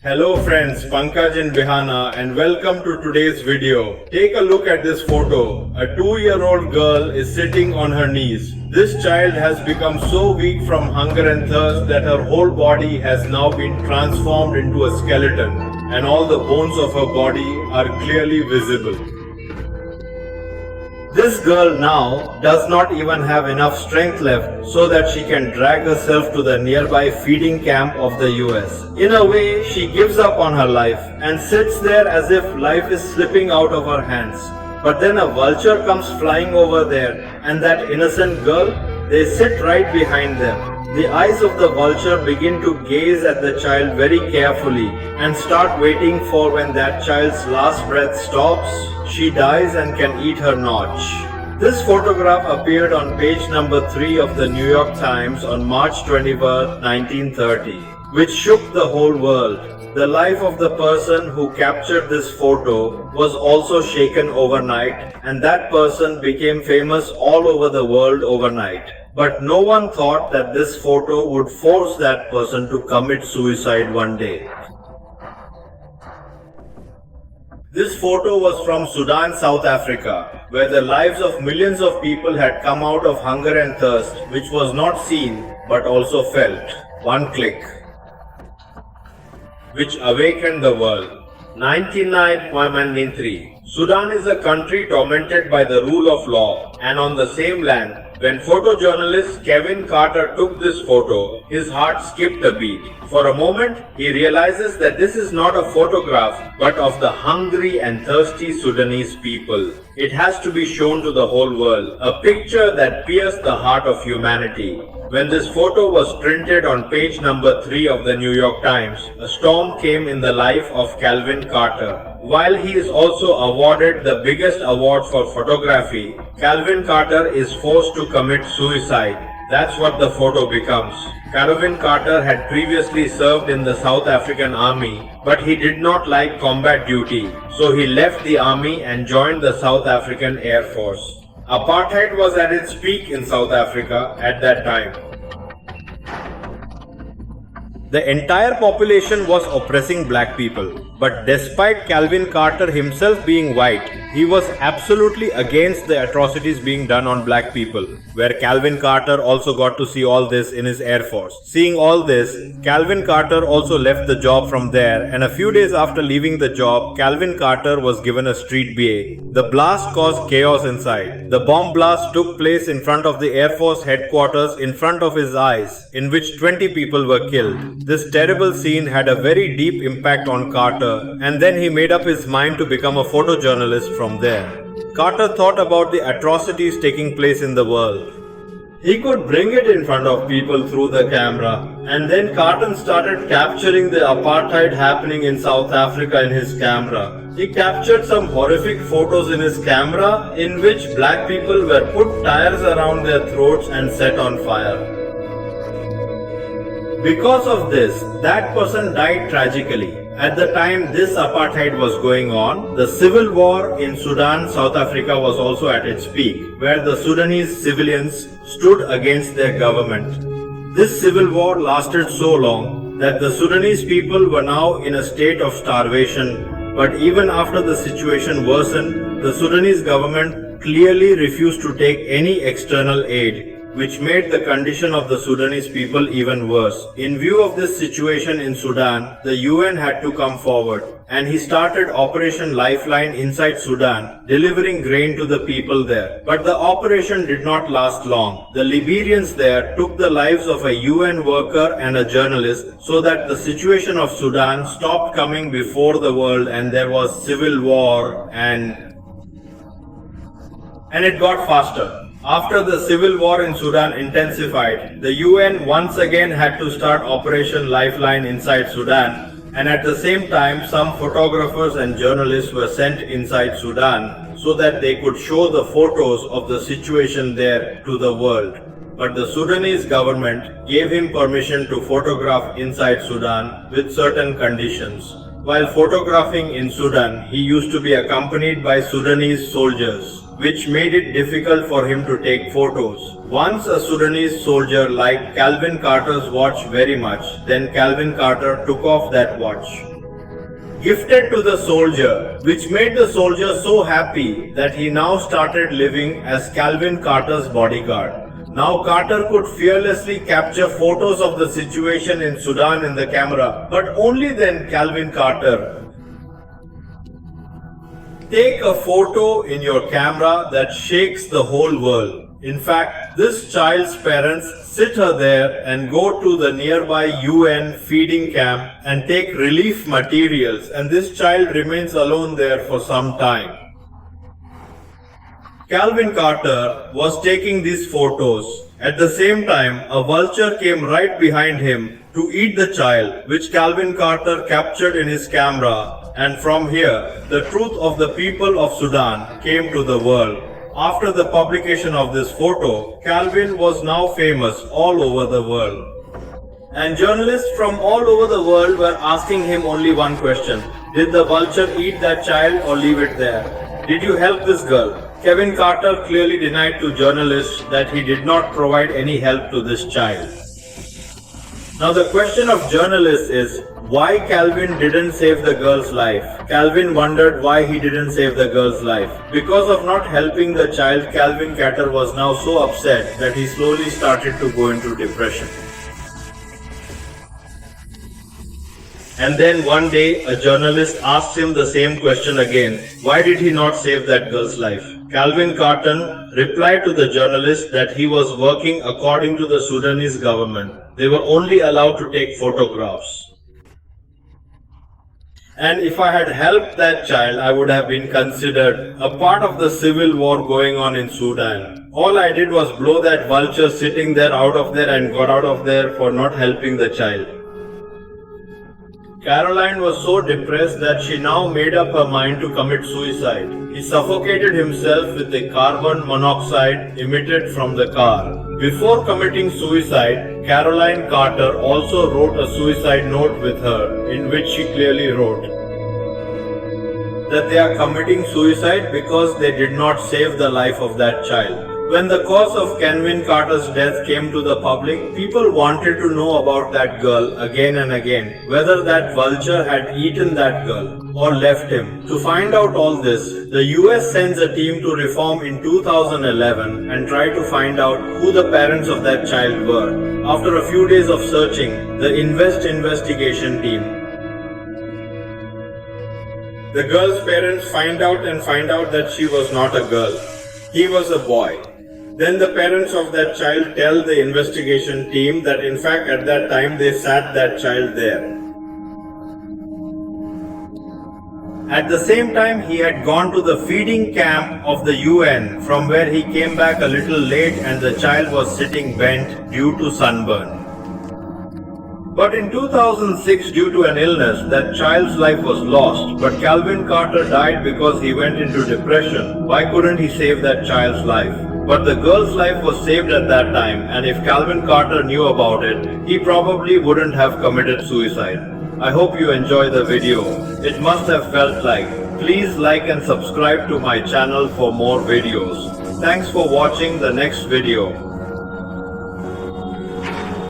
Hello friends, Pankaj and Bihana and welcome to today's video. Take a look at this photo. A 2-year-old girl is sitting on her knees. This child has become so weak from hunger and thirst that her whole body has now been transformed into a skeleton and all the bones of her body are clearly visible. This girl now does not even have enough strength left so that she can drag herself to the nearby feeding camp of the US. In a way, she gives up on her life and sits there as if life is slipping out of her hands. But then a vulture comes flying over there and that innocent girl, they sit right behind them. The eyes of the vulture begin to gaze at the child very carefully and start waiting for when that child's last breath stops, she dies and can eat her notch. This photograph appeared on page number 3 of the New York Times on March 21, 1930, which shook the whole world. The life of the person who captured this photo was also shaken overnight, and that person became famous all over the world overnight. But no one thought that this photo would force that person to commit suicide one day. This photo was from Sudan, South Africa, where the lives of millions of people had come out of hunger and thirst, which was not seen but also felt. One click, which awakened the world. 1993. Sudan is a country tormented by the rule of law, and on the same land, when photojournalist Kevin Carter took this photo, his heart skipped a beat. For a moment, he realizes that this is not a photograph, but of the hungry and thirsty Sudanese people. It has to be shown to the whole world, a picture that pierced the heart of humanity. When this photo was printed on page number 3 of the New York Times, a storm came in the life of Calvin Carter. While he is also awarded the biggest award for photography, Calvin Carter is forced to commit suicide. That's what the photo becomes. Calvin Carter had previously served in the South African Army, but he did not like combat duty, so he left the army and joined the South African Air Force. Apartheid was at its peak in South Africa at that time. The entire population was oppressing black people, but despite Calvin Carter himself being white, he was absolutely against the atrocities being done on black people, where Calvin Carter also got to see all this in his Air Force. Seeing all this, Calvin Carter also left the job from there, and a few days after leaving the job, Calvin Carter was given a street BA. The blast caused chaos inside. The bomb blast took place in front of the Air Force headquarters in front of his eyes, in which 20 people were killed. This terrible scene had a very deep impact on Carter, and then he made up his mind to become a photojournalist from there. Carter thought about the atrocities taking place in the world. He could bring it in front of people through the camera, and then Carter started capturing the apartheid happening in South Africa in his camera. He captured some horrific photos in his camera in which black people were put tires around their throats and set on fire. Because of this, that person died tragically. At the time this apartheid was going on, the civil war in Sudan, South Africa was also at its peak, where the Sudanese civilians stood against their government. This civil war lasted so long that the Sudanese people were now in a state of starvation, but even after the situation worsened, the Sudanese government clearly refused to take any external aid, which made the condition of the Sudanese people even worse. In view of this situation in Sudan, the UN had to come forward, and he started Operation Lifeline inside Sudan, delivering grain to the people there. But the operation did not last long. The Liberians there took the lives of a UN worker and a journalist, so that the situation of Sudan stopped coming before the world and there was civil war and it got faster. After the civil war in Sudan intensified, the UN once again had to start Operation Lifeline inside Sudan, and at the same time some photographers and journalists were sent inside Sudan so that they could show the photos of the situation there to the world. But the Sudanese government gave him permission to photograph inside Sudan with certain conditions. While photographing in Sudan, he used to be accompanied by Sudanese soldiers, which made it difficult for him to take photos. Once a Sudanese soldier liked Calvin Carter's watch very much, then Calvin Carter took off that watch, gifted to the soldier, which made the soldier so happy that he now started living as Calvin Carter's bodyguard. Now Carter could fearlessly capture photos of the situation in Sudan in the camera, but only then Calvin Carter. Take a photo in your camera that shakes the whole world. In fact, this child's parents sit her there and go to the nearby UN feeding camp and take relief materials, and this child remains alone there for some time. Calvin Carter was taking these photos. At the same time, a vulture came right behind him to eat the child, which Calvin Carter captured in his camera, and from here, the truth of the people of Sudan came to the world. After the publication of this photo, Calvin was now famous all over the world. And journalists from all over the world were asking him only one question: did the vulture eat that child or leave it there? Did you help this girl? Kevin Carter clearly denied to journalists that he did not provide any help to this child. Now the question of journalists is, why Calvin didn't save the girl's life? Calvin wondered why he didn't save the girl's life. Because of not helping the child, Calvin Carter was now so upset that he slowly started to go into depression. And then one day, a journalist asked him the same question again: why did he not save that girl's life? Calvin Carter replied to the journalist that he was working according to the Sudanese government. They were only allowed to take photographs. And if I had helped that child, I would have been considered a part of the civil war going on in Sudan. All I did was blow that vulture sitting there out of there and got out of there for not helping the child. Caroline was so depressed that she now made up her mind to commit suicide. He suffocated himself with the carbon monoxide emitted from the car. Before committing suicide, Caroline Carter also wrote a suicide note with her, in which she clearly wrote that they are committing suicide because they did not save the life of that child. When the cause of Calvin Carter's death came to the public, people wanted to know about that girl again and again, whether that vulture had eaten that girl or left him. To find out all this, the US sends a team to reform in 2011 and try to find out who the parents of that child were. After a few days of searching, the investigation team, the girl's parents find out that she was not a girl. He was a boy. Then the parents of that child tell the investigation team that in fact at that time they sat that child there. At the same time, he had gone to the feeding camp of the UN, from where he came back a little late and the child was sitting bent due to sunburn. But in 2006, due to an illness, that child's life was lost. But Calvin Carter died because he went into depression. Why couldn't he save that child's life? But the girl's life was saved at that time, and if Calvin Carter knew about it, he probably wouldn't have committed suicide. I hope you enjoy the video. It must have felt like. Please like and subscribe to my channel for more videos. Thanks for watching the next video.